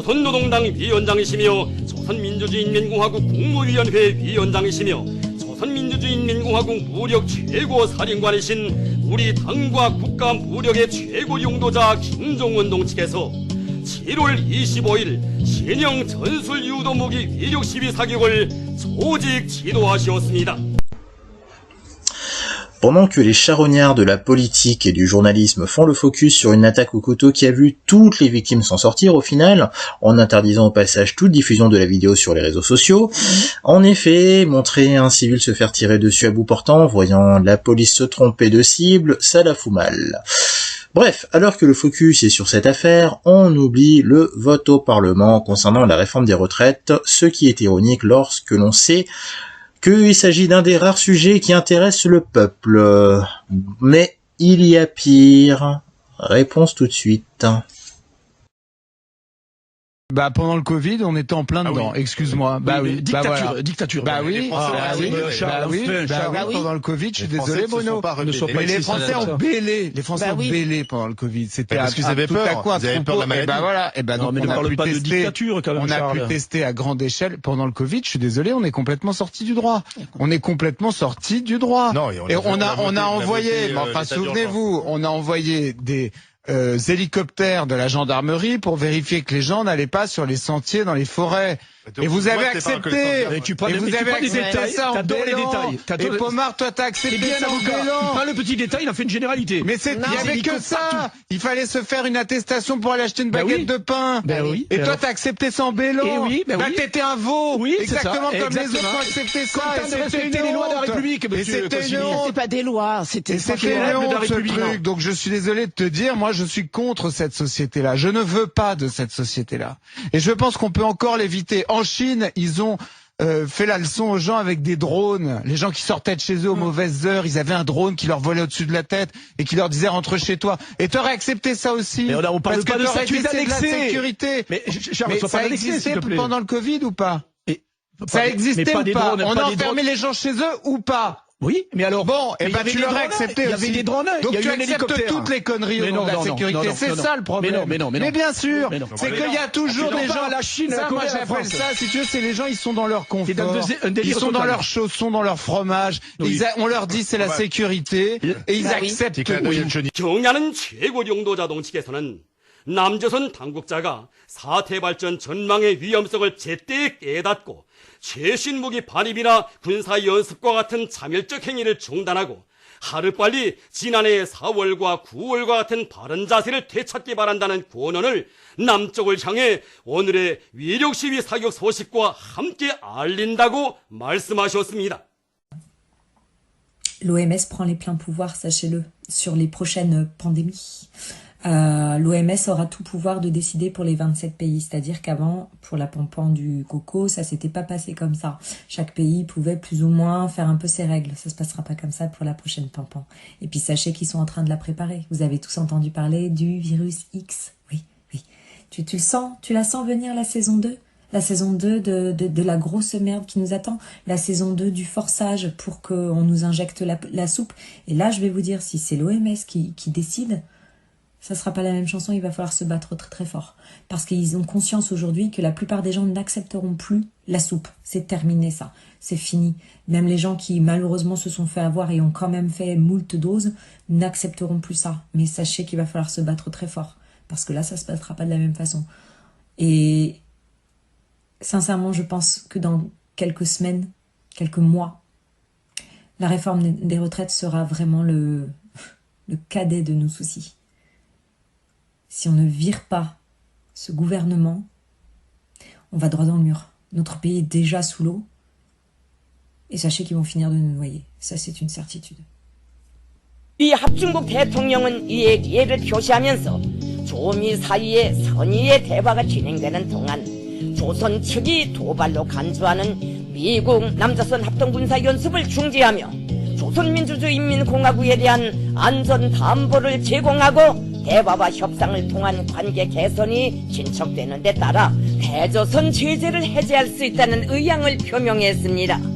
조선노동당 위원장이시며 조선민주주의인민공화국 국무위원회 위원장이시며 조선민주주의인민공화국 무력 최고 사령관이신 우리 당과 국가 무력의 최고 용도자 김정은 동측에서 7월 25일 신형 전술 유도무기 위력 시위 사격을 조직 지도하시었습니다. Pendant que les charognards de la politique et du journalisme font le focus sur une attaque au couteau qui a vu toutes les victimes s'en sortir au final, en interdisant au passage toute diffusion de la vidéo sur les réseaux sociaux, en effet, montrer un civil se faire tirer dessus à bout portant, voyant la police se tromper de cible, ça la fout mal. Bref, alors que le focus est sur cette affaire, on oublie le vote au Parlement concernant la réforme des retraites, ce qui est ironique lorsque l'on sait qu'il s'agit d'un des rares sujets qui intéressent le peuple. Mais il y a pire. Réponse tout de suite. Bah pendant le Covid, on était en plein dedans. Oui. Excuse-moi. Dictature. Bah oui. Pendant le Covid, je suis désolé, Bruno. Mais les Français ont bêlé. Les Français ont bêlé pendant le Covid. C'était parce qu'ils avaient peur. Ils avaient peur de la maladie. Non, mais ne parle pas de dictature quand même. On a pu tester à grande échelle pendant le Covid. Je suis désolé, on est complètement sorti du droit. Non, et on a envoyé. Enfin, souvenez-vous, on a envoyé des hélicoptères de la gendarmerie pour vérifier que les gens n'allaient pas sur les sentiers dans les forêts. Et vous avez accepté. Et vous avez accepté ça en bélant. Et Pomard, toi t'as accepté ça en bélant. Il prend le petit détail, il en fait une généralité. Mais il y avait que ça. Il fallait se faire une attestation pour aller acheter une baguette de pain. Et toi t'as accepté ça en bélant. Bah t'étais un veau. Oui, exactement comme les autres ont accepté ça. Et c'était les lois de la République. Et c'était une honte. C'était pas des lois, c'était une honte ce truc. Donc je suis désolé de te dire, moi je suis contre cette société-là. Je ne veux pas de cette société-là. Et je pense qu'on peut encore l'éviter. En Chine, ils ont fait la leçon aux gens avec des drones. Les gens qui sortaient de chez eux aux mauvaises heures, ils avaient un drone qui leur volait au-dessus de la tête et qui leur disait rentre chez toi. Et t'aurais accepté ça aussi. Mais on parle pas de ça, tu es annexé. La sécurité. Mais ça existait pendant le Covid ou pas? Ça existait ou pas? On a enfermé les gens chez eux ou pas? Oui, mais alors bon, et tu l'aurais accepté aussi. Il y avait des drones, donc tu acceptes toutes les conneries au nom de la sécurité. C'est ça le problème. Mais bien sûr, c'est qu'il y a toujours des gens. La Chine, ça, moi j'appelle ça, si tu veux, c'est les gens, ils sont dans leur confort, ils sont dans leurs chaussons, dans leur fromage. On leur dit c'est la sécurité et ils acceptent tout. 경야는 최고 용도자동 측에서는 남조선 당국자가 사태 발전 전망의 위험성을 제때 깨닫고 최신 무기 반입이나 군사 연습과 같은 자멸적 행위를 중단하고 하루빨리 지난해 4월과 9월과 같은 바른 자세를 되찾기 바란다는 권언을 남쪽을 향해 오늘의 위력 시위 사격 소식과 함께 알린다고 말씀하셨습니다. L'OMS prend les pleins pouvoirs, sachez-le, sur les prochaines pandémies. L'OMS aura tout pouvoir de décider pour les 27 pays, c'est-à-dire qu'avant, pour la pampan du coco, ça s'était pas passé comme ça. Chaque pays pouvait plus ou moins faire un peu ses règles. Ça se passera pas comme ça pour la prochaine pampan. Et puis sachez qu'ils sont en train de la préparer. Vous avez tous entendu parler du virus X. Oui. Tu le sens, tu la sens venir la saison 2? La saison 2 de la grosse merde qui nous attend. La saison 2 du forçage pour qu'on nous injecte la soupe. Et là, je vais vous dire, si c'est l'OMS qui décide, ça sera pas la même chanson, il va falloir se battre très très fort. Parce qu'ils ont conscience aujourd'hui que la plupart des gens n'accepteront plus la soupe. C'est terminé ça, c'est fini. Même les gens qui malheureusement se sont fait avoir et ont quand même fait moult doses n'accepteront plus ça. Mais sachez qu'il va falloir se battre très fort. Parce que là, ça se passera pas de la même façon. Et sincèrement, je pense que dans quelques semaines, quelques mois, la réforme des retraites sera vraiment le cadet de nos soucis. Si on ne vire pas ce gouvernement, on va droit dans le mur. Notre pays est déjà sous l'eau. Et sachez qu'ils vont finir de nous noyer. Ça, c'est une certitude. 이 합중국 대통령은 이에 이해를 표시하면서 조미 사이에 선의의 대화가 진행되는 동안 조선 측이 도발로 간주하는 미국 남조선 합동군사연습을 중지하며 조선민주주의인민공화국에 대한 안전 담보를 제공하고 대화와 협상을 통한 관계 개선이 진척되는 데 따라 대조선 제재를 해제할 수 있다는 의향을 표명했습니다.